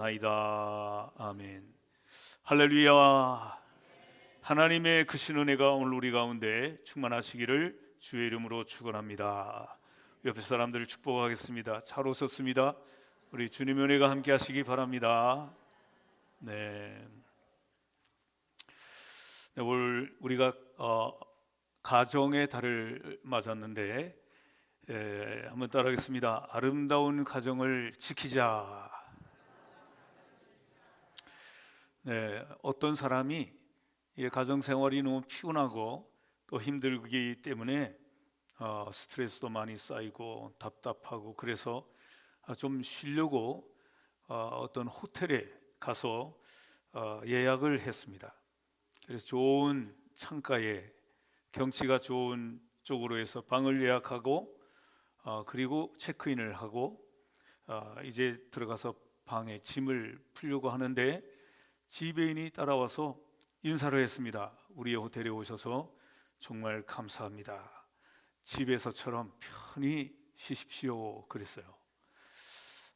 기도하옵나이다. 아멘. 할렐루야. 하나님의 크신 은혜가 오늘 우리 가운데 충만하시기를 주의 이름으로 축원합니다. 옆에 사람들을 축복하겠습니다. 잘 오셨습니다. 우리 주님의 은혜가 함께 하시기 바랍니다. 네. 오늘 우리가 가정의 달을 맞았는데 한번 따라하겠습니다. 아름다운 가정을 지키자. 네, 어떤 사람이 가정 생활이 너무 피곤하고 또 힘들기 때문에 스트레스도 많이 쌓이고 답답하고 그래서 좀 쉬려고 어떤 호텔에 가서 예약을 했습니다. 그래서 좋은 창가에 경치가 좋은 쪽으로 해서 방을 예약하고 그리고 체크인을 하고 이제 들어가서 방에 짐을 풀려고 하는데 지배인이 따라와서 인사를 했습니다. 우리의 호텔에 오셔서 정말 감사합니다. 집에서처럼 편히 쉬십시오. 그랬어요.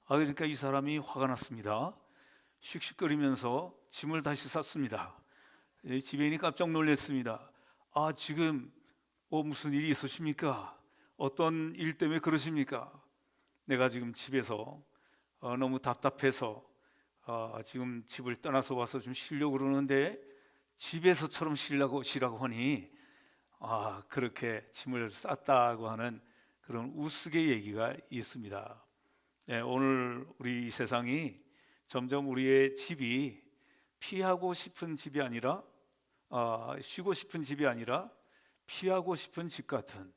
그러니까 이 사람이 화가 났습니다. 씩씩거리면서 짐을 다시 쌌습니다. 지배인이 깜짝 놀랐습니다. 지금 무슨 일이 있으십니까? 어떤 일 때문에 그러십니까? 내가 지금 집에서 너무 답답해서 지금 집을 떠나서 와서 좀 쉬려고 그러는데 집에서처럼 쉬라고 하니 그렇게 짐을 쌌다고 하는 그런 우스개 얘기가 있습니다. 네, 오늘 우리 이 세상이 점점 우리의 집이 피하고 싶은 집이 아니라 쉬고 싶은 집이 아니라 피하고 싶은 집 같은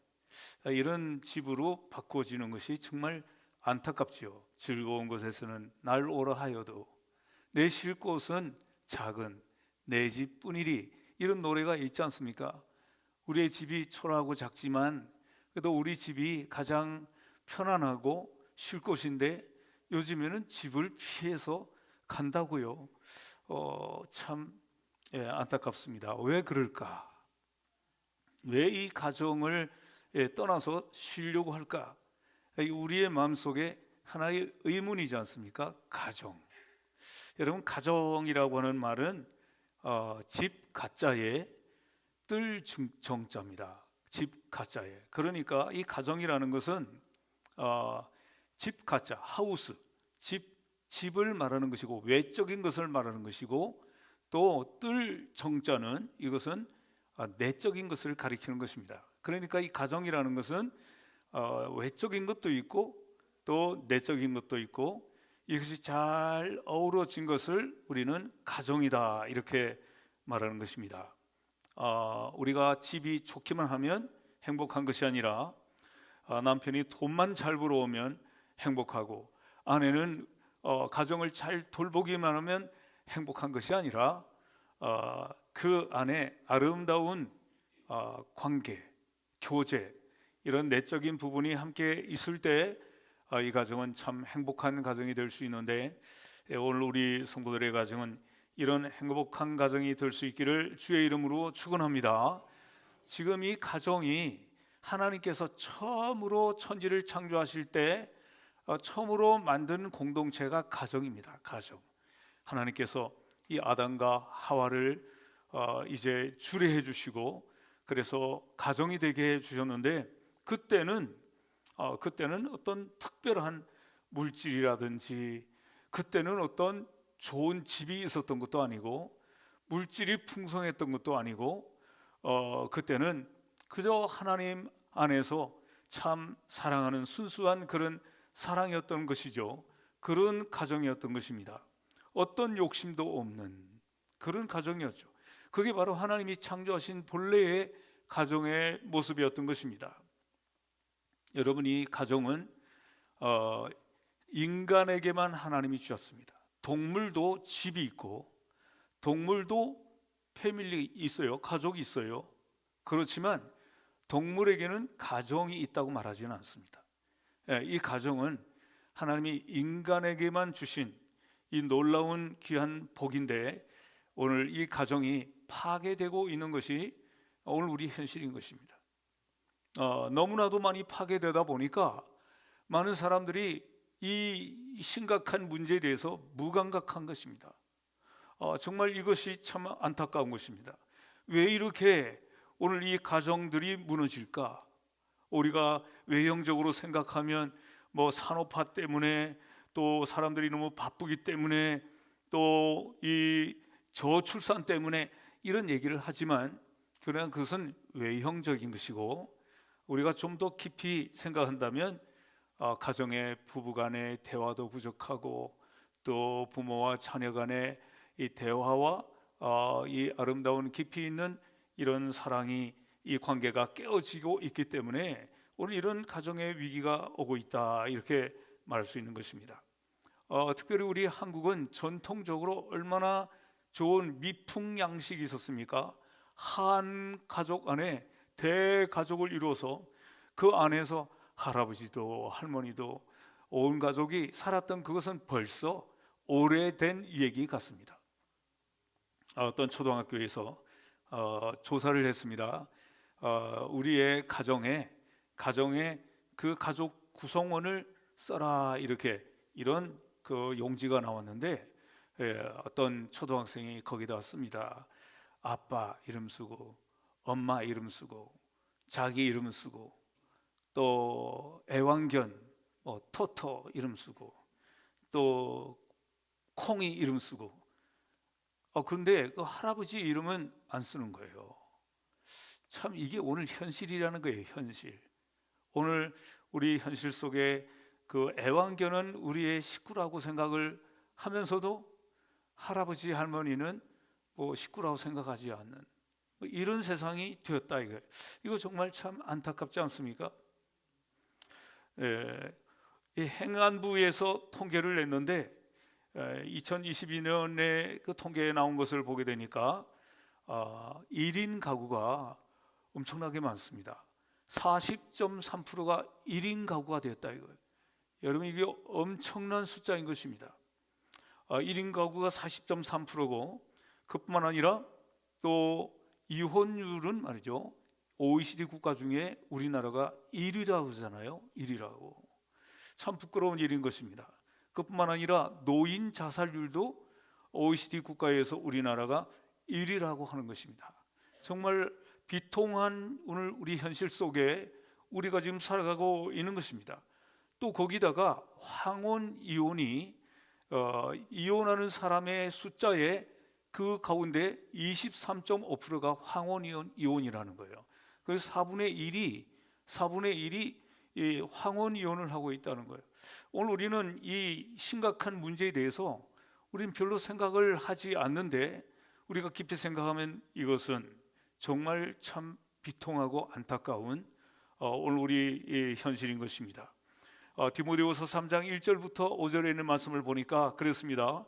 이런 집으로 바꿔지는 것이 정말 안타깝지요. 즐거운 곳에서는 날 오라 하여도 내 쉴 곳은 작은 내 집뿐이리, 이런 노래가 있지 않습니까? 우리의 집이 초라하고 작지만 그래도 우리 집이 가장 편안하고 쉴 곳인데 요즘에는 집을 피해서 간다고요. 참 안타깝습니다. 왜 그럴까? 왜 이 가정을 떠나서 쉬려고 할까? 우리의 마음속에 하나의 의문이지 않습니까? 가정. 여러분, 가정이라고 하는 말은 집 가짜의 뜰 정자입니다. 집 가짜에. 그러니까 이 가정이라는 것은 집 가짜, 하우스, 집을 말하는 것이고 외적인 것을 말하는 것이고 또 뜰 정자는 이것은 내적인 것을 가리키는 것입니다. 그러니까 이 가정이라는 것은 외적인 것도 있고 또 내적인 것도 있고 이것이 잘 어우러진 것을 우리는 가정이다 이렇게 말하는 것입니다. 우리가 집이 좋기만 하면 행복한 것이 아니라 남편이 돈만 잘 벌어오면 행복하고 아내는 가정을 잘 돌보기만 하면 행복한 것이 아니라 그 안에 아름다운 관계, 교제 이런 내적인 부분이 함께 있을 때 이 가정은 참 행복한 가정이 될 수 있는데 오늘 우리 성도들의 가정은 이런 행복한 가정이 될 수 있기를 주의 이름으로 축원합니다. 지금 이 가정이 하나님께서 처음으로 천지를 창조하실 때 처음으로 만든 공동체가 가정입니다. 가정. 하나님께서 이 아담과 하와를 이제 주례해 주시고 그래서 가정이 되게 해 주셨는데 그때는 어떤 특별한 물질이라든지 그때는 어떤 좋은 집이 있었던 것도 아니고 물질이 풍성했던 것도 아니고 그때는 그저 하나님 안에서 참 사랑하는 순수한 그런 사랑이었던 것이죠. 그런 가정이었던 것입니다. 어떤 욕심도 없는 그런 가정이었죠. 그게 바로 하나님이 창조하신 본래의 가정의 모습이었던 것입니다. 여러분, 이 가정은 인간에게만 하나님이 주셨습니다. 동물도 집이 있고 동물도 패밀리 있어요. 가족이 있어요. 그렇지만 동물에게는 가정이 있다고 말하지는 않습니다. 이 가정은 하나님이 인간에게만 주신 이 놀라운 귀한 복인데 오늘 이 가정이 파괴되고 있는 것이 오늘 우리 현실인 것입니다. 너무나도 많이 파괴되다 보니까 많은 사람들이 이 심각한 문제에 대해서 무감각한 것입니다. 정말 이것이 참 안타까운 것입니다. 왜 이렇게 오늘 이 가정들이 무너질까? 우리가 외형적으로 생각하면 뭐 산업화 때문에, 또 사람들이 너무 바쁘기 때문에, 또 이 저출산 때문에 이런 얘기를 하지만, 그러나 그것은 외형적인 것이고, 우리가 좀 더 깊이 생각한다면 가정의 부부 간의 대화도 부족하고, 또 부모와 자녀 간의 이 대화와 이 아름다운 깊이 있는 이런 사랑이, 이 관계가 깨어지고 있기 때문에 오늘 이런 가정의 위기가 오고 있다, 이렇게 말할 수 있는 것입니다. 특별히 우리 한국은 전통적으로 얼마나 좋은 미풍양식이 있었습니까? 한 가족 안에 대가족을 이루어서 그 안에서 할아버지도 할머니도 온 가족이 살았던 그것은 벌써 오래된 얘기 같습니다. 어떤 초등학교에서 조사를 했습니다. 우리의 가정에 그 가족 구성원을 써라, 이런 그 용지가 나왔는데, 어떤 초등학생이 거기다 씁니다. 아빠 이름 쓰고, 엄마 이름 쓰고, 자기 이름 쓰고, 또 애완견 토토 이름 쓰고, 또 콩이 이름 쓰고. 그런데 그 할아버지 이름은 안 쓰는 거예요. 참 이게 오늘 현실이라는 거예요. 현실. 오늘 우리 현실 속에 그 애완견은 우리의 식구라고 생각을 하면서도 할아버지 할머니는 뭐 식구라고 생각하지 않는 이런 세상이 되었다, 이거 정말 참 안타깝지 않습니까? 이 행안부에서 통계를 냈는데 2022년에 그 통계에 나온 것을 보게 되니까 1인 가구가 엄청나게 많습니다. 40.3%가 1인 가구가 되었다, 이거예요. 여러분, 이게 엄청난 숫자인 것입니다. 1인 가구가 40.3%고, 그뿐만 아니라 또 이혼율은 말이죠, OECD 국가 중에 우리나라가 1위라고 하잖아요. 1위라고. 참 부끄러운 일인 것입니다. 그뿐만 아니라 노인 자살률도 OECD 국가에서 우리나라가 1위라고 하는 것입니다. 정말 비통한 오늘 우리 현실 속에 우리가 지금 살아가고 있는 것입니다. 또 거기다가 황혼 이혼이 이혼하는 사람의 숫자의 그 가운데 23.5%가 황혼 이혼이라는 거예요. 그래서 4분의 1이 이 황혼 이혼을 하고 있다는 거예요. 오늘 우리는 이 심각한 문제에 대해서 우리는 별로 생각을 하지 않는데, 우리가 깊이 생각하면 이것은 정말 참 비통하고 안타까운 오늘 우리 현실인 것입니다. 디모데후서 3장 1절부터 5절에 있는 말씀을 보니까 그렇습니다.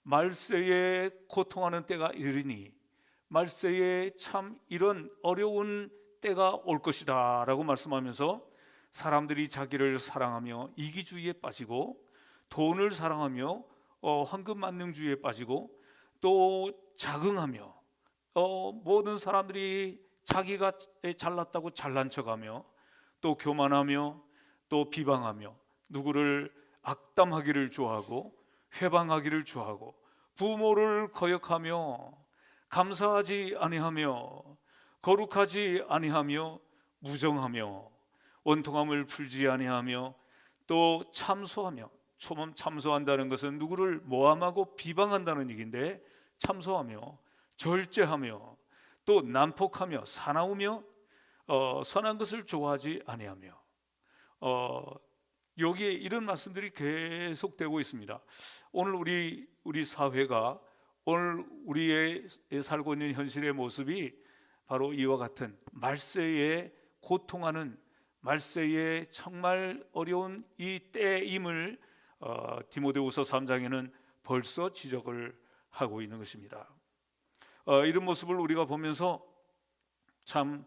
말세에 고통하는 때가 이르리니, 말세에 참 이런 어려운 때가 올 것이다 라고 말씀하면서, 사람들이 자기를 사랑하며 이기주의에 빠지고, 돈을 사랑하며 황금만능주의에 빠지고, 또 자긍하며 모든 사람들이 자기가 잘났다고 잘난 척하며, 또 교만하며, 또 비방하며, 누구를 악담하기를 좋아하고 회방하기를 좋아하고, 부모를 거역하며 감사하지 아니하며 거룩하지 아니하며 무정하며 원통함을 풀지 아니하며, 또 참소하며, 참소한다는 것은 누구를 모함하고 비방한다는 얘기인데, 참소하며 절제하며, 또 난폭하며 사나우며 선한 것을 좋아하지 아니하며. 여기에 이런 말씀들이 계속되고 있습니다. 오늘 우리 사회가, 오늘 우리의 살고 있는 현실의 모습이 바로 이와 같은 말세에 고통하는, 말세에 정말 어려운 이 때임을 디모데후서 3장에는 벌써 지적을 하고 있는 것입니다. 이런 모습을 우리가 보면서 참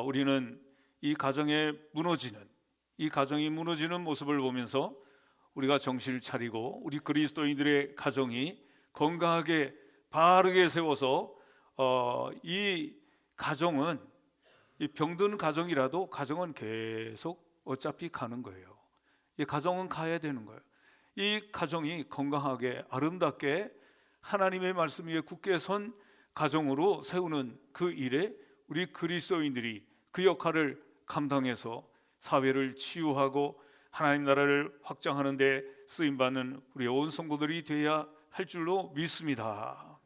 우리는 이 가정이 무너지는 모습을 보면서 우리가 정신을 차리고, 우리 그리스도인들의 가정이 건강하게 바르게 세워서 이 가정은, 이 병든 가정이라도 가정은 계속 어차피 가는 거예요. 이 가정은 가야 되는 거예요. 이 가정이 건강하게 아름답게 하나님의 말씀 위에 굳게 선 가정으로 세우는 그 일에 우리 그리스도인들이 그 역할을 감당해서 사회를 치유하고 하나님 나라를 확장하는 데 쓰임받는 우리 온 성도들이 되어야 할 줄로 믿습니다.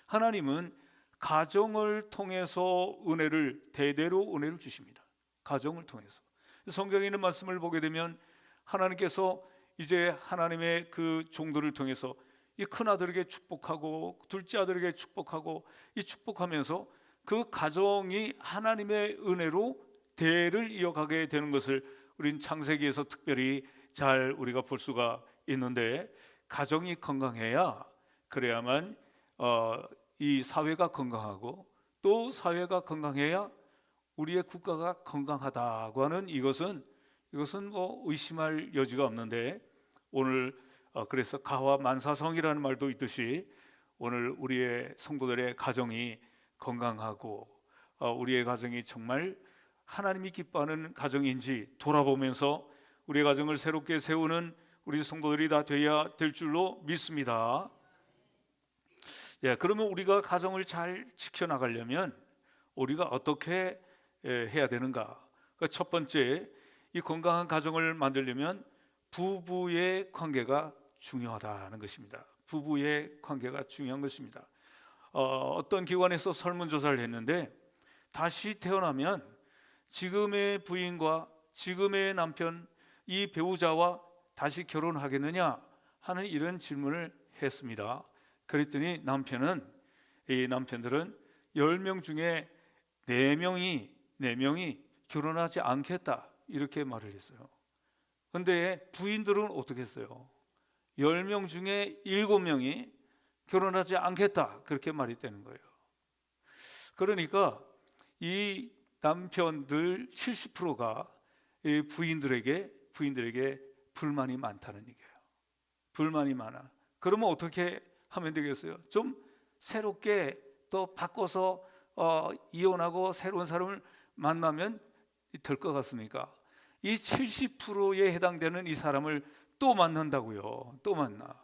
하나님은 가정을 통해서 은혜를 대대로 은혜를 주십니다. 가정을 통해서. 성경에 있는 말씀을 보게 되면 하나님께서 이제 하나님의 그 종들을 통해서 이 큰아들에게 축복하고 둘째 아들에게 축복하고 이 축복하면서 그 가정이 하나님의 은혜로 대를 이어가게 되는 것을 우린 창세기에서 특별히 잘 우리가 볼 수가 있는데, 가정이 건강해야 그래야만 이 사회가 건강하고 또 사회가 건강해야 우리의 국가가 건강하다고 하는 이것은 뭐 의심할 여지가 없는데, 오늘 그래서 가와 만사성이라는 말도 있듯이 오늘 우리의 성도들의 가정이 건강하고 우리의 가정이 정말 하나님이 기뻐하는 가정인지 돌아보면서 우리의 가정을 새롭게 세우는 우리 성도들이 다 되어야 될 줄로 믿습니다. 그러면 우리가 가정을 잘 지켜나가려면 우리가 어떻게 해야 되는가? 첫 번째, 이 건강한 가정을 만들려면 부부의 관계가 중요하다는 것입니다. 부부의 관계가 중요한 것입니다. 어떤 기관에서 설문조사를 했는데 다시 태어나면 지금의 부인과 지금의 남편, 이 배우자와 다시 결혼하겠느냐 하는 이런 질문을 했습니다. 그랬더니 이 남편들은 10명 중에 4명이 결혼하지 않겠다 이렇게 말을 했어요. 그런데 부인들은 어떻게 했어요? 10명 중에 7명이 결혼하지 않겠다 그렇게 말했다는 거예요. 그러니까 이 남편들 70%가 부인들에게 불만이 많다는 얘기예요. 불만이 많아. 그러면 어떻게 하면 되겠어요? 좀 새롭게 또 바꿔서 이혼하고 새로운 사람을 만나면 될 것 같습니까? 이 70%에 해당되는 이 사람을 또 만난다고요. 또 만나.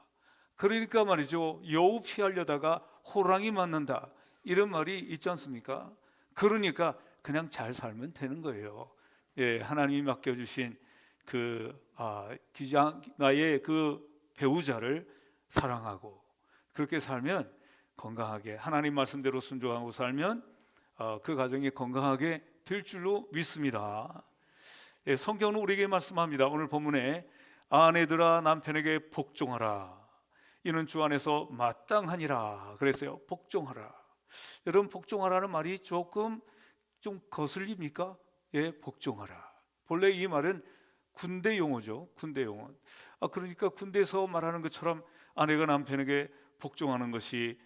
그러니까 말이죠, 여우 피하려다가 호랑이 만난다 이런 말이 있지 않습니까? 그러니까 그냥 잘 살면 되는 거예요. 하나님이 맡겨주신 나의 그 배우자를 사랑하고 그렇게 살면 건강하게 하나님 말씀대로 순종하고 살면 그 가정이 건강하게 될 줄로 믿습니다. 성경은 우리에게 말씀합니다. 오늘 본문에 아내들아 남편에게 복종하라. 이는 주 안에서 마땅하니라 그랬어요. 복종하라. 여러분, 복종하라는 말이 조금 좀 거슬립니까? 복종하라. 본래 이 말은 군대 용어죠. 군대 용어. 그러니까 군대에서 말하는 것처럼 아내가 남편에게 복종하는 것이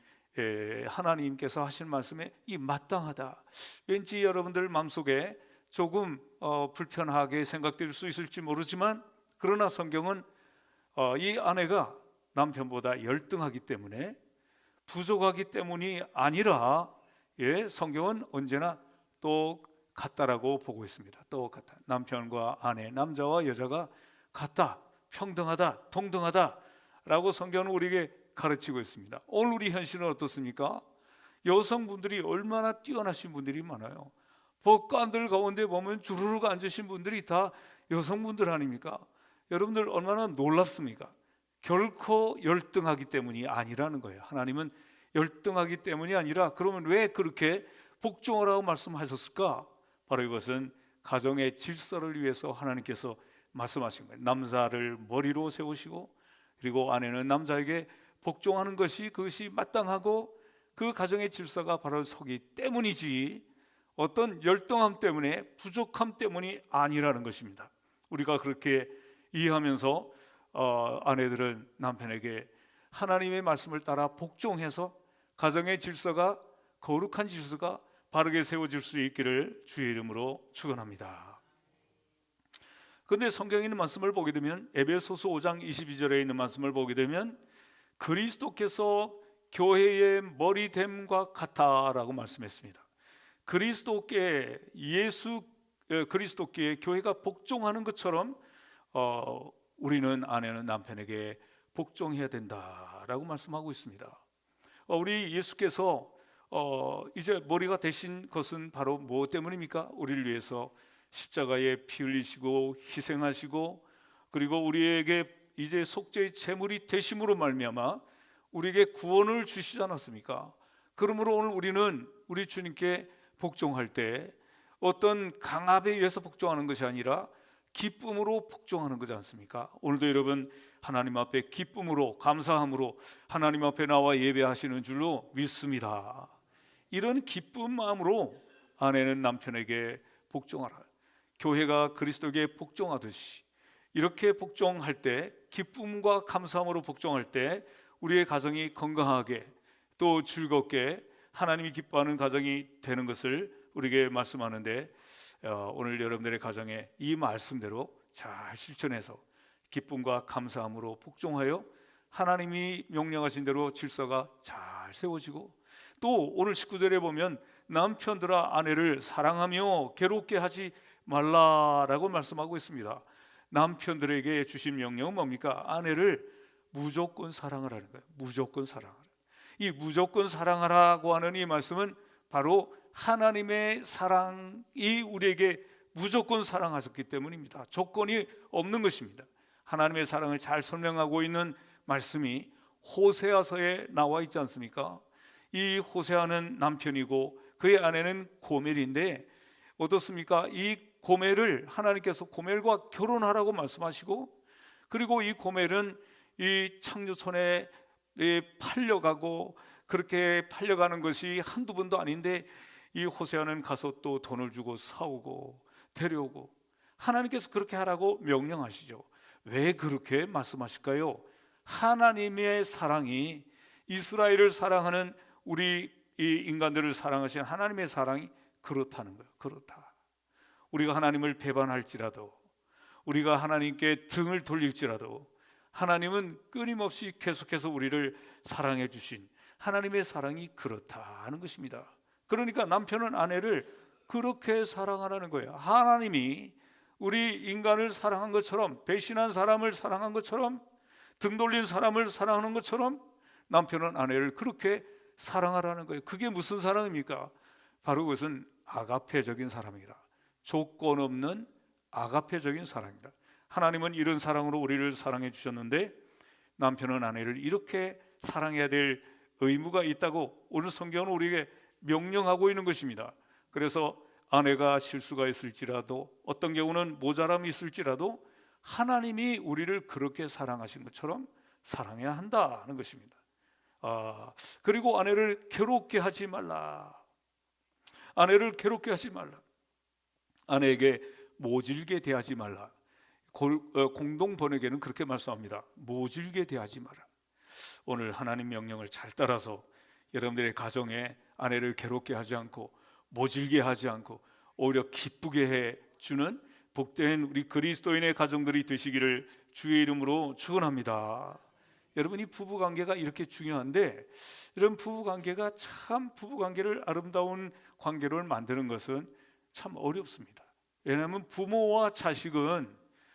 하나님께서 하신 말씀에 이 마땅하다. 왠지 여러분들 마음속에 조금 불편하게 생각될 수 있을지 모르지만, 그러나 성경은 이 아내가 남편보다 열등하기 때문에, 부족하기 때문이 아니라 성경은 언제나 또 같다라고 보고 있습니다. 또 같다. 남편과 아내, 남자와 여자가 같다, 평등하다, 동등하다라고 성경은 우리에게 가르치고 있습니다. 오늘 우리 현실은 어떻습니까? 여성분들이 얼마나 뛰어나신 분들이 많아요. 법관들 가운데 보면 주르륵 앉으신 분들이 다 여성분들 아닙니까? 여러분들 얼마나 놀랍습니까? 결코 열등하기 때문이 아니라는 거예요. 하나님은 열등하기 때문이 아니라, 그러면 왜 그렇게 복종하라고 말씀하셨을까? 바로 이것은 가정의 질서를 위해서 하나님께서 말씀하신 거예요. 남자를 머리로 세우시고, 그리고 아내는 남자에게 복종하는 것이 그것이 마땅하고 그 가정의 질서가 바로 서기 때문이지 어떤 열등함 때문에, 부족함 때문이 아니라는 것입니다. 우리가 그렇게 이해하면서 아내들은 남편에게 하나님의 말씀을 따라 복종해서 가정의 질서가, 거룩한 질서가 바르게 세워질 수 있기를 주의 이름으로 축원합니다. 그런데 성경에 있는 말씀을 보게 되면, 에베소서 5장 22절에 있는 말씀을 보게 되면 그리스도께서 교회의 머리됨과 같다라고 말씀했습니다. 그리스도께 교회가 복종하는 것처럼 우리는 아내는 남편에게 복종해야 된다라고 말씀하고 있습니다. 우리 예수께서 이제 머리가 되신 것은 바로 무엇 때문입니까? 우리를 위해서 십자가에 피 흘리시고 희생하시고, 그리고 우리에게 이제 속죄의 제물이 되심으로 말미암아 우리에게 구원을 주시지 않았습니까? 그러므로 오늘 우리는 우리 주님께 복종할 때 어떤 강압에 의해서 복종하는 것이 아니라 기쁨으로 복종하는 거지 않습니까? 오늘도 여러분 하나님 앞에 기쁨으로, 감사함으로 하나님 앞에 나와 예배하시는 줄로 믿습니다. 이런 기쁜 마음으로 아내는 남편에게 복종하라. 교회가 그리스도에게 복종하듯이 이렇게 복종할 때, 기쁨과 감사함으로 복종할 때 우리의 가정이 건강하게 또 즐겁게 하나님이 기뻐하는 가정이 되는 것을 우리에게 말씀하는데, 오늘 여러분들의 가정에 이 말씀대로 잘 실천해서 기쁨과 감사함으로 복종하여 하나님이 명령하신 대로 질서가 잘 세워지고, 또 오늘 19절에 보면 남편들아 아내를 사랑하며 괴롭게 하지 말라라고 말씀하고 있습니다. 남편들에게 주신 명령은 뭡니까? 아내를 무조건 사랑하라는 거예요. 무조건 사랑하라. 이 무조건 사랑하라고 하는 이 말씀은 바로 하나님의 사랑이 우리에게 무조건 사랑하셨기 때문입니다. 조건이 없는 것입니다. 하나님의 사랑을 잘 설명하고 있는 말씀이 호세아서에 나와 있지 않습니까? 이 호세아는 남편이고 그의 아내는 고멜인데 어떻습니까? 이 고멜을 하나님께서 고멜과 결혼하라고 말씀하시고, 그리고 이 고멜은 이 창녀촌에 팔려가고, 그렇게 팔려가는 것이 한두 번도 아닌데 이 호세아는 가서 또 돈을 주고 사오고 데려오고, 하나님께서 그렇게 하라고 명령하시죠. 왜 그렇게 말씀하실까요? 하나님의 사랑이, 이스라엘을 사랑하는 우리 이 인간들을 사랑하신 하나님의 사랑이 그렇다는 거예요. 그렇다. 우리가 하나님을 배반할지라도, 우리가 하나님께 등을 돌릴지라도 하나님은 끊임없이 계속해서 우리를 사랑해 주신 하나님의 사랑이 그렇다는 것입니다. 그러니까 남편은 아내를 그렇게 사랑하라는 거예요. 하나님이 우리 인간을 사랑한 것처럼, 배신한 사람을 사랑한 것처럼, 등 돌린 사람을 사랑하는 것처럼 남편은 아내를 그렇게 사랑하라는 거예요. 그게 무슨 사랑입니까? 바로 그것은 아가페적인 사랑이다. 조건 없는 아가페적인 사랑이다. 하나님은 이런 사랑으로 우리를 사랑해 주셨는데 남편은 아내를 이렇게 사랑해야 될 의무가 있다고 오늘 성경은 우리에게 명령하고 있는 것입니다. 그래서 아내가 실수가 있을지라도, 어떤 경우는 모자람이 있을지라도 하나님이 우리를 그렇게 사랑하신 것처럼 사랑해야 한다는 것입니다. 그리고 아내를 괴롭게 하지 말라. 아내를 괴롭게 하지 말라. 아내에게 모질게 대하지 말라. 공동 번역에는 그렇게 말씀합니다. 모질게 대하지 마라. 오늘 하나님 명령을 잘 따라서 여러분들의 가정에 아내를 괴롭게 하지 않고 모질게 하지 않고 오히려 기쁘게 해주는 복된 우리 그리스도인의 가정들이 되시기를 주의 이름으로 축원합니다. 여러분, 이 부부관계가 이렇게 중요한데, 이런 부부관계가 참, 부부관계를 아름다운 관계를 만드는 것은 참 어렵습니다. 왜냐하면 부모와 자식은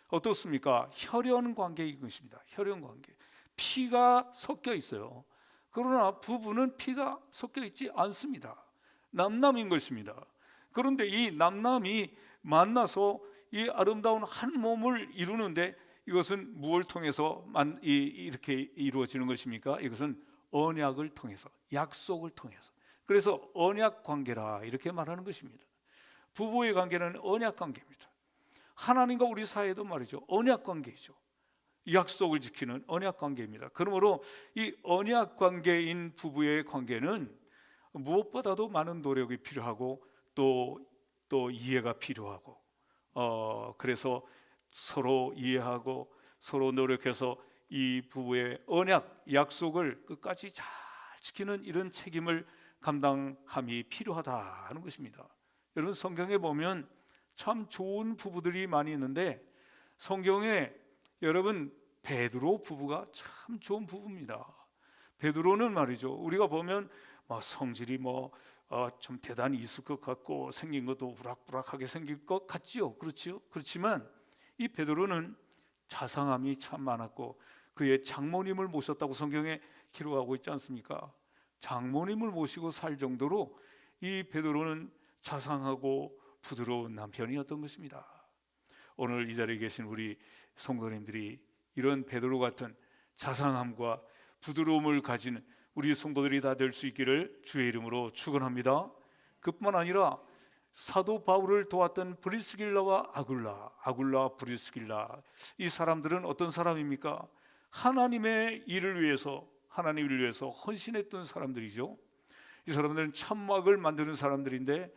어떻습니까? 혈연 관계인 것입니다. 혈연 관계. 피가 섞여 있어요. 그러나 부부는 피가 섞여 있지 않습니다. 남남인 것입니다. 그런데 이 남남이 만나서 이 아름다운 한 몸을 이루는데 이것은 무엇을 통해서 이렇게 이루어지는 것입니까? 이것은 언약을 통해서, 약속을 통해서. 그래서 언약 관계라 이렇게 말하는 것입니다. 부부의 관계는 언약 관계입니다. 하나님과 우리 사이도 말이죠, 언약 관계이죠. 약속을 지키는 언약 관계입니다. 그러므로 이 언약 관계인 부부의 관계는 무엇보다도 많은 노력이 필요하고 또 이해가 필요하고, 그래서 서로 이해하고 서로 노력해서 이 부부의 언약, 약속을 끝까지 잘 지키는 이런 책임을 감당함이 필요하다는 것입니다. 여러분, 성경에 보면 참 좋은 부부들이 많이 있는데 성경에 여러분 베드로 부부가 참 좋은 부부입니다. 베드로는 말이죠, 우리가 보면 성질이 좀 대단히 있을 것 같고 생긴 것도 우락부락하게 생길 것 같지요. 그렇지요. 그렇지만 이 베드로는 자상함이 참 많았고 그의 장모님을 모셨다고 성경에 기록하고 있지 않습니까? 장모님을 모시고 살 정도로 이 베드로는 자상하고 부드러운 남편이었던 것입니다. 오늘 이 자리에 계신 우리 성도님들이 이런 베드로 같은 자상함과 부드러움을 가진 우리 성도들이 다 될 수 있기를 주의 이름으로 축원합니다. 그뿐만 아니라 사도 바울을 도왔던 브리스길라와 아굴라, 브리스길라, 이 사람들은 어떤 사람입니까? 하나님의 일을 위해서, 하나님을 위해서 헌신했던 사람들이죠. 이 사람들은 천막을 만드는 사람들인데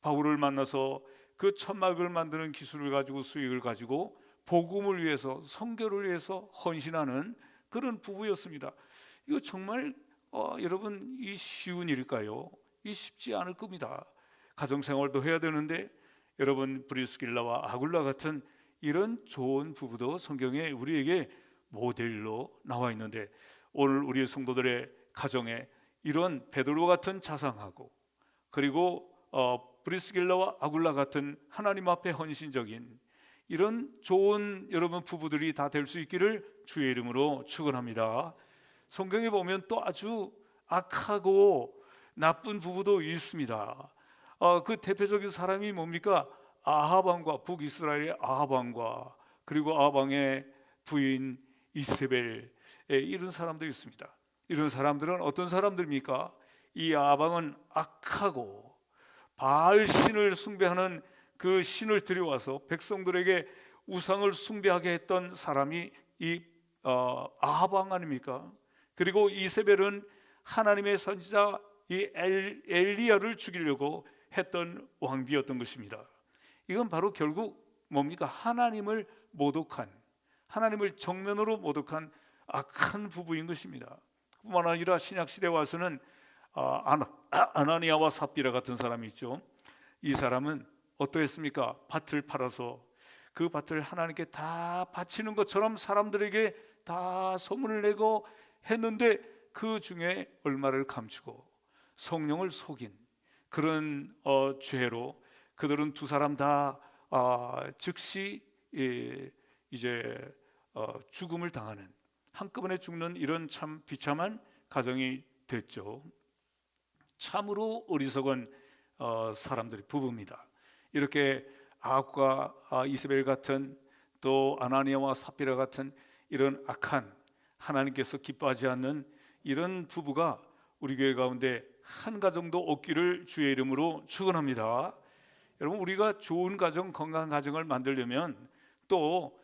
바울을 만나서 그 천막을 만드는 기술을 가지고, 수익을 가지고 복음을 위해서, 선교를 위해서 헌신하는 그런 부부였습니다. 이거 정말 여러분, 이 쉬운 일일까요? 이 쉽지 않을 겁니다. 가정생활도 해야 되는데 여러분, 브리스길라와 아굴라 같은 이런 좋은 부부도 성경에 우리에게 모델로 나와 있는데, 오늘 우리 성도들의 가정에 이런 베드로 같은 자상하고, 그리고 브리스길라와 아굴라 같은 하나님 앞에 헌신적인 이런 좋은 여러분 부부들이 다 될 수 있기를 주의 이름으로 축원합니다. 성경에 보면 또 아주 악하고 나쁜 부부도 있습니다. 그 대표적인 사람이 뭡니까? 아합 왕과, 북이스라엘의 아합 왕과, 그리고 아합 왕의 부인 이세벨, 이런 사람도 있습니다. 이런 사람들은 어떤 사람들입니까? 이 아합 왕은 악하고 바알 신을 숭배하는 그 신을 들여와서 백성들에게 우상을 숭배하게 했던 사람이 이 아합 왕 아닙니까? 그리고 이세벨은 하나님의 선지자 이 엘리야를 죽이려고 했던 왕비였던 것입니다. 이건 바로 결국 뭡니까? 하나님을 모독한, 하나님을 정면으로 모독한 악한 부부인 것입니다. 뿐만 아니라 신약시대에 와서는 아나니아와 삽비라 같은 사람이 있죠. 이 사람은 어떠했습니까? 밭을 팔아서 그 밭을 하나님께 다 바치는 것처럼 사람들에게 다 소문을 내고 했는데 그 중에 얼마를 감추고 성령을 속인 그런 죄로 그들은 두 사람 다 즉시 이제 죽음을 당하는, 한꺼번에 죽는 이런 참 비참한 가정이 됐죠. 참으로 어리석은 사람들이 부부입니다. 이렇게 아합과 이세벨 같은, 또 아나니아와 삽비라 같은 이런 악한, 하나님께서 기뻐하지 않는 이런 부부가 우리 교회 가운데 한 가정도 없기를 주의 이름으로 축원합니다. 여러분, 우리가 좋은 가정, 건강한 가정을 만들려면 또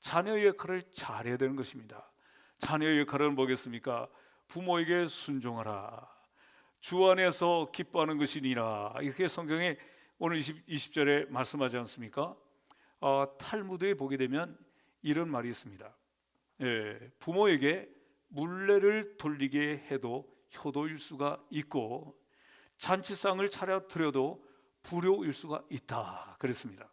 자녀의 역할을 잘해야 되는 것입니다. 자녀의 역할은 뭐겠습니까? 부모에게 순종하라, 주 안에서 기뻐하는 것이니라, 이렇게 성경에 오늘 20절에 말씀하지 않습니까? 탈무드에 보게 되면 이런 말이 있습니다. 부모에게 물레를 돌리게 해도 효도일 수가 있고 잔치상을 차려 드려도 불효일 수가 있다, 그랬습니다.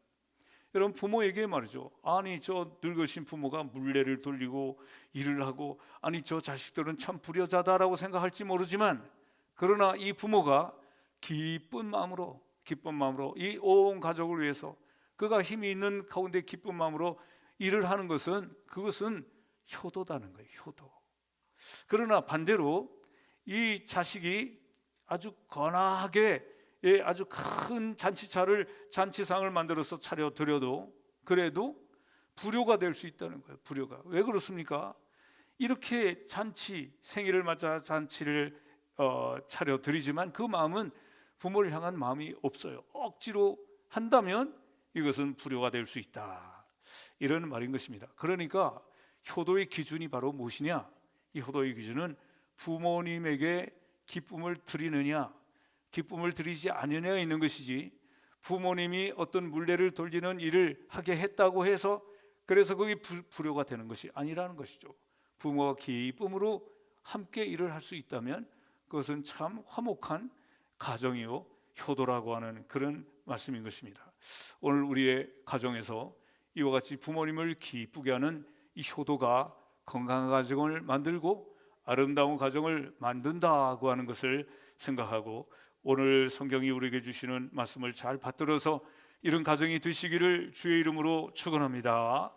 여러분, 부모에게 말이죠. 아니, 저 늙으신 부모가 물레를 돌리고 일을 하고, 아니 저 자식들은 참 불효자다라고 생각할지 모르지만, 그러나 이 부모가 기쁜 마음으로 이 온 가족을 위해서 그가 힘이 있는 가운데 기쁜 마음으로 일을 하는 것은, 그것은 효도다는 거예요. 효도. 그러나 반대로 이 자식이 아주 거나하게 아주 큰 잔치상을 만들어서 차려 드려도 그래도 불효가 될 수 있다는 거예요. 불효가. 왜 그렇습니까? 이렇게 생일을 맞아 잔치를 차려 드리지만 그 마음은 부모를 향한 마음이 없어요. 억지로 한다면 이것은 불효가 될 수 있다, 이런 말인 것입니다. 그러니까 효도의 기준이 바로 무엇이냐? 이 효도의 기준은 부모님에게 기쁨을 드리느냐, 기쁨을 드리지 않느냐에 있는 것이지, 부모님이 어떤 물레를 돌리는 일을 하게 했다고 해서 그래서 그게 불효가 되는 것이 아니라는 것이죠. 부모가 기쁨으로 함께 일을 할 수 있다면 그것은 참 화목한 가정이요 효도라고 하는 그런 말씀인 것입니다. 오늘 우리의 가정에서 이와 같이 부모님을 기쁘게 하는 이 효도가 건강한 가정을 만들고 아름다운 가정을 만든다고 하는 것을 생각하고, 오늘 성경이 우리에게 주시는 말씀을 잘 받들어서 이런 가정이 되시기를 주의 이름으로 축원합니다.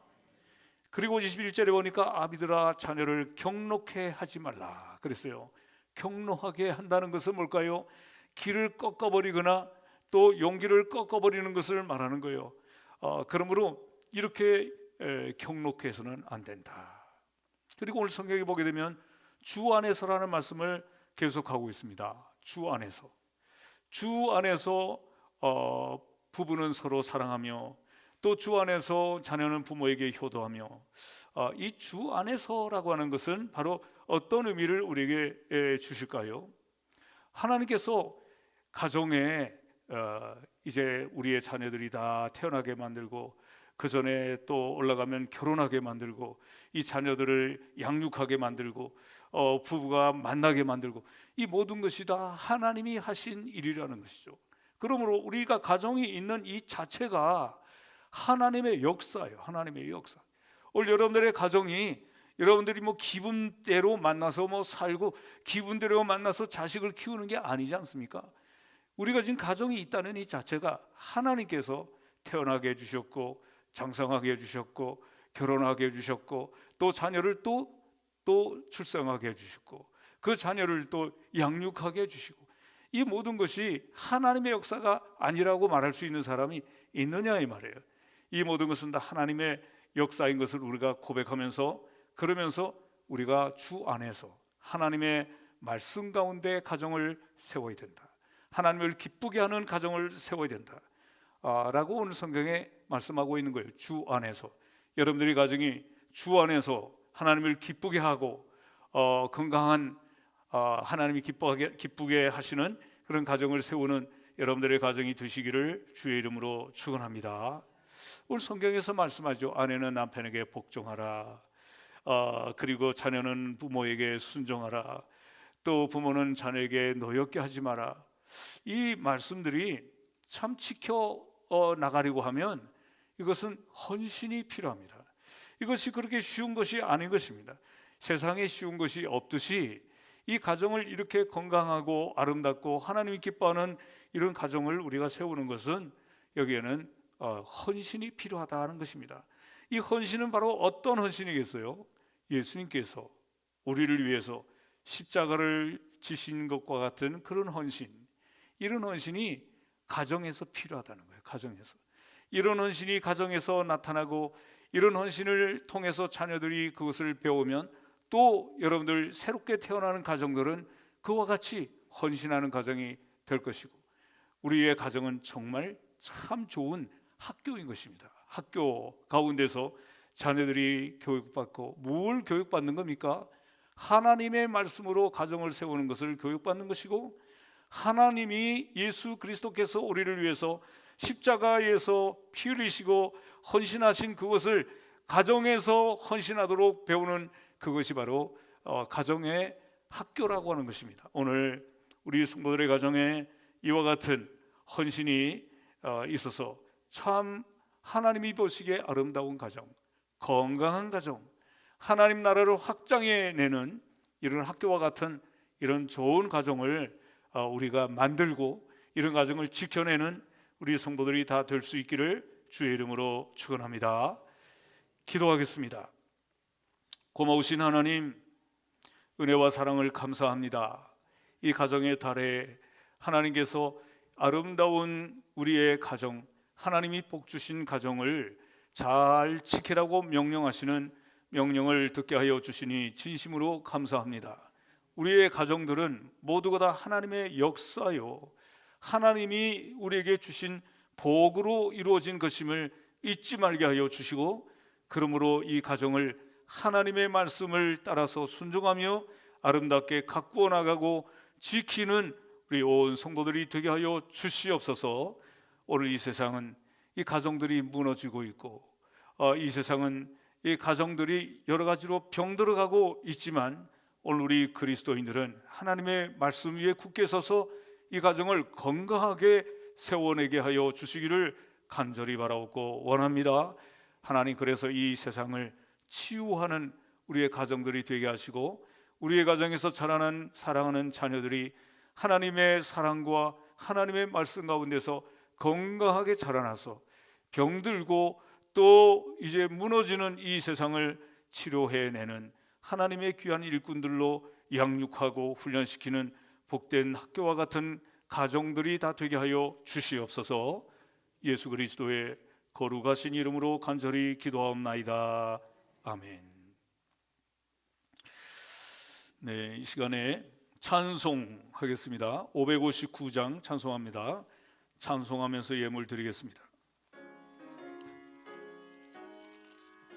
그리고 21절에 보니까 아비들아 자녀를 경록해 하지 말라 그랬어요. 경록하게 한다는 것은 뭘까요? 길을 꺾어버리거나 또 용기를 꺾어버리는 것을 말하는 거예요. 그러므로 이렇게 경록해서는 안 된다. 그리고 오늘 성경에 보게 되면 주 안에서라는 말씀을 계속하고 있습니다. 주 안에서. 주 안에서 부부는 서로 사랑하며 또 주 안에서 자녀는 부모에게 효도하며, 이 주 안에서라고 하는 것은 바로 어떤 의미를 우리에게 주실까요? 하나님께서 가정에 이제 우리의 자녀들이 다 태어나게 만들고 그 전에 또 올라가면 결혼하게 만들고 이 자녀들을 양육하게 만들고 부부가 만나게 만들고, 이 모든 것이 다 하나님이 하신 일이라는 것이죠. 그러므로 우리가 가정이 있는 이 자체가 하나님의 역사예요. 하나님의 역사. 오늘 여러분들의 가정이 여러분들이 뭐 기분대로 만나서 뭐 살고 기분대로 만나서 자식을 키우는 게 아니지 않습니까? 우리가 지금 가정이 있다는 이 자체가 하나님께서 태어나게 해주셨고 장성하게 해주셨고 결혼하게 해주셨고 또 자녀를 또 출생하게 해주셨고 그 자녀를 또 양육하게 해주시고, 이 모든 것이 하나님의 역사가 아니라고 말할 수 있는 사람이 있느냐 이 말이에요. 이 모든 것은 다 하나님의 역사인 것을 우리가 고백하면서, 그러면서 우리가 주 안에서 하나님의 말씀 가운데 가정을 세워야 된다. 하나님을 기쁘게 하는 가정을 세워야 된다 라고 오늘 성경에 말씀하고 있는 거예요. 주 안에서. 여러분들의 가정이 주 안에서 하나님을 기쁘게 하고 건강한 하나님이 기쁘게 하시는 그런 가정을 세우는 여러분들의 가정이 되시기를 주의 이름으로 축원합니다. 오늘 성경에서 말씀하죠. 아내는 남편에게 복종하라, 그리고 자녀는 부모에게 순종하라, 또 부모는 자녀에게 노엽게 하지 마라. 이 말씀들이 참 지켜 나가려고 하면 이것은 헌신이 필요합니다. 이것이 그렇게 쉬운 것이 아닌 것입니다. 세상에 쉬운 것이 없듯이 이 가정을 이렇게 건강하고 아름답고 하나님이 기뻐하는 이런 가정을 우리가 세우는 것은 여기에는 헌신이 필요하다는 것입니다. 이 헌신은 바로 어떤 헌신이겠어요? 예수님께서 우리를 위해서 십자가를 지신 것과 같은 그런 헌신, 이런 헌신이 가정에서 필요하다는 거예요. 가정에서. 이런 헌신이 가정에서 나타나고 이런 헌신을 통해서 자녀들이 그것을 배우면 또 여러분들 새롭게 태어나는 가정들은 그와 같이 헌신하는 가정이 될 것이고, 우리의 가정은 정말 참 좋은 학교인 것입니다. 학교 가운데서 자녀들이 교육받고, 뭘 교육받는 겁니까? 하나님의 말씀으로 가정을 세우는 것을 교육받는 것이고, 하나님이 예수 그리스도께서 우리를 위해서 십자가에서 피 흘리시고 헌신하신 그것을 가정에서 헌신하도록 배우는 그것이 바로 가정의 학교라고 하는 것입니다. 오늘 우리 성도들의 가정에 이와 같은 헌신이 있어서 참 하나님이 보시기에 아름다운 가정, 건강한 가정, 하나님 나라를 확장해 내는 이런 학교와 같은 이런 좋은 가정을 우리가 만들고 이런 가정을 지켜내는 우리 성도들이 다 될 수 있기를 주의 이름으로 축원합니다. 기도하겠습니다. 고마우신 하나님, 은혜와 사랑을 감사합니다. 이 가정의 달에 하나님께서 아름다운 우리의 가정, 하나님이 복 주신 가정을 잘 지키라고 명령하시는 명령을 듣게 하여 주시니 진심으로 감사합니다. 우리의 가정들은 모두가 다 하나님의 역사요, 하나님이 우리에게 주신 복으로 이루어진 것임을 잊지 말게 하여 주시고, 그러므로 이 가정을 하나님의 말씀을 따라서 순종하며 아름답게 가꾸어 나가고 지키는 우리 온 성도들이 되게 하여 주시옵소서. 오늘 이 세상은 이 가정들이 무너지고 있고, 이 세상은 이 가정들이 여러 가지로 병들어가고 있지만, 오늘 우리 그리스도인들은 하나님의 말씀 위에 굳게 서서 이 가정을 건강하게 세워내게 하여 주시기를 간절히 바라옵고 원합니다. 하나님, 그래서 이 세상을 치유하는 우리의 가정들이 되게 하시고, 우리의 가정에서 자라는 사랑하는 자녀들이 하나님의 사랑과 하나님의 말씀 가운데서 건강하게 자라나서 병들고 또 이제 무너지는 이 세상을 치료해내는 하나님의 귀한 일꾼들로 양육하고 훈련시키는 복된 학교와 같은 가정들이 다 되게 하여 주시옵소서. 예수 그리스도의 거룩하신 이름으로 간절히 기도하옵나이다. 아멘. 네, 이 시간에 찬송하겠습니다. 559장 찬송합니다. 찬송하면서 예물 드리겠습니다.